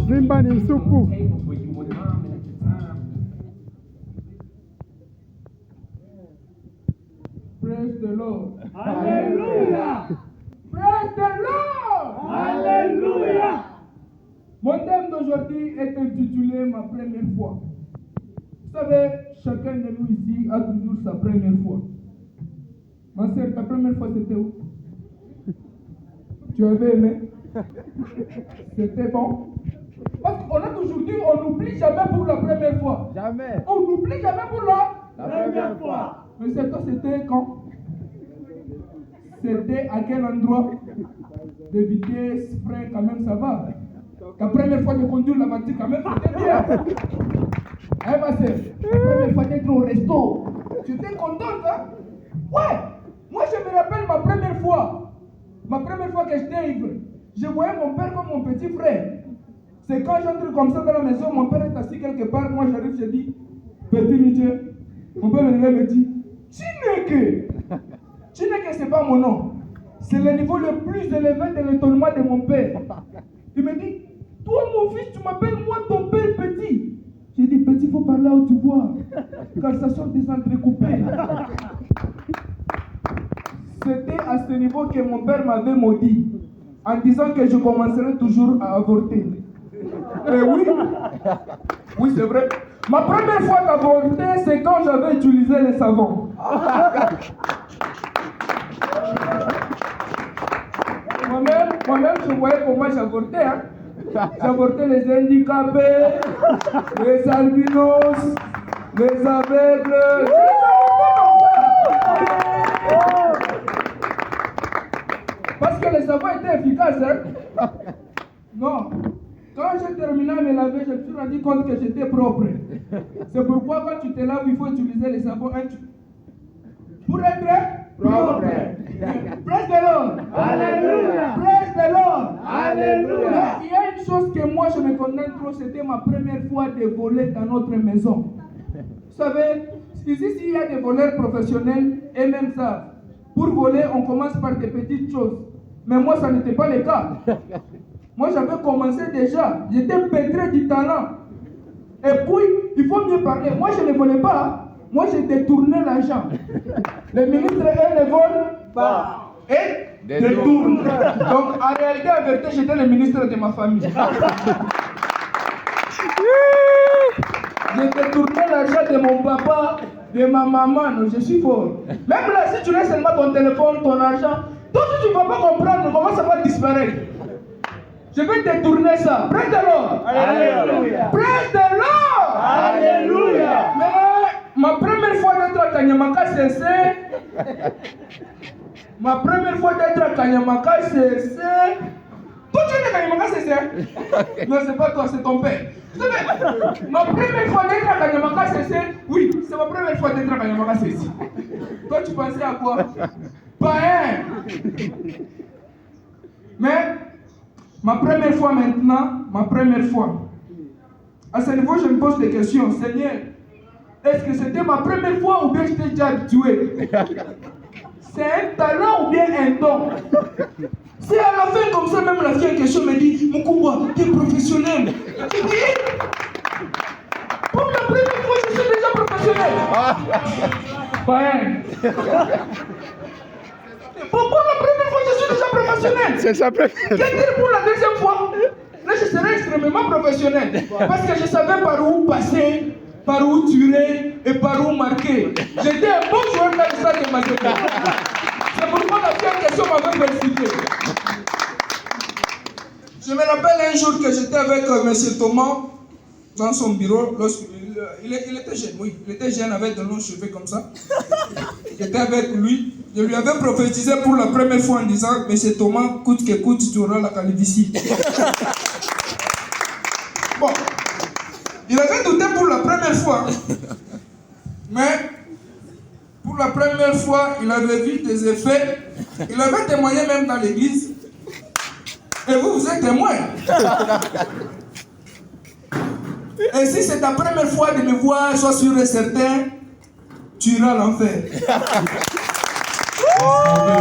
Praise the Lord. Alléluia. Praise the Lord. Alléluia. Mon thème d'aujourd'hui est intitulé Ma première fois. Vous savez, chacun de nous ici a toujours sa première fois. Ma sœur, ta première fois c'était où? Tu avais aimé? C'était bon? Parce qu'on a toujours dit on n'oublie jamais pour la première fois. Jamais. On n'oublie jamais pour la Première fois. Mais c'est toi, c'était quand? C'était à quel endroit? De vitesse, frein, quand même, ça va. Ta première fois de conduire la voiture, quand même, c'était bien. Hein, ma soeur? La première fois d'être au resto. Tu étais contente, hein? Ouais! Moi, je me rappelle ma première fois. Ma première fois que j'étais ivre. Je voyais mon père comme mon petit frère. C'est quand j'entre comme ça dans la maison, mon père est assis quelque part. Moi, j'arrive, je dis, petit Michel. Mon père me dit, Chineke. Chineke, c'est pas mon nom. C'est le niveau le plus élevé de l'étonnement de mon père. Il me dit, toi mon fils, tu m'appelles moi ton père petit. J'ai dit, petit, il faut parler à haute voix, car ça sort des entrecoupés. C'était à ce niveau que mon père m'avait maudit, en disant que je commencerai toujours à avorter. Et oui, c'est vrai. Ma première fois d'avorter, c'est quand j'avais utilisé le savon. Moi-même, je voyais comment j'avortais. Hein. J'avortais les handicapés, les albinos, les aveugles. Parce que le savon était efficace. Hein. Non. Quand j'ai terminé à me laver, je me suis rendu compte que j'étais propre. C'est pourquoi quand tu te laves, il faut utiliser les savons pour être propre. Praise the Lord. Alléluia. Praise the Lord. Alléluia. Il y a une chose que moi je me connais trop, c'était ma première fois de voler dans notre maison. Vous savez, ici s'il y a des voleurs professionnels, et même ça, pour voler, on commence par des petites choses. Mais moi, ça n'était pas le cas. Moi, j'avais commencé déjà. J'étais pétré du talent. Et puis, il faut mieux parler. Moi, je ne volais pas. Moi, j'ai détourné l'argent. Les ministres, eux, ne volent pas. Et détournent. Donc, en réalité, en vérité, j'étais le ministre de ma famille. J'ai détourné l'argent de mon papa, de ma maman. Non, je suis fort. Même là, si tu laisses seulement ton téléphone, ton argent, toi, tu ne vas pas comprendre comment ça va disparaître. Je vais détourner ça. Praise the Lord. Alléluia. Praise the Lord. Alléluia. Mais ma première fois d'être à Kanyamaka, c'est... Ma première fois d'être à Kanyamaka, c'est... Toi, tu es à Kanyamaka, c'est... Non, c'est pas toi, c'est ton père. Vous savez, ma première fois d'être à Kanyamaka, c'est... Oui, c'est ma première fois d'être à Kanyamaka, c'est ici. Toi, tu pensais à quoi? Païen. Mais... Ma première fois maintenant, ma première fois. À ce niveau, je me pose des questions. Seigneur, est-ce que c'était ma première fois ou bien j'étais déjà habitué? C'est un talent ou bien un don? C'est à la fin comme ça, même la fille en question me dit, Moukouba, tu es professionnel. Je dis, pour la première fois, je suis déjà professionnel. Ouais. Pour la première fois, je suis déjà professionnel. C'est sa première. Je dis pour la deuxième fois, là je serai extrêmement professionnel. Parce que je savais par où passer, par où tirer et par où marquer. J'étais un bon joueur dans le stade de Mazembe. C'est pourquoi la fille en question m'avait félicité. Je me rappelle un jour que j'étais avec M. Thomas dans son bureau. Il était jeune, oui. Il était jeune avec de longs cheveux comme ça. J'étais avec lui. Je lui avais prophétisé pour la première fois en disant, M. Thomas, coûte que coûte, tu auras la calvitie. Bon, il avait douté pour la première fois. Mais, pour la première fois, il avait vu des effets. Il avait témoigné même dans l'église. Et vous êtes témoin. Et si c'est ta première fois de me voir, sois sûr et certain, tu iras à l'enfer.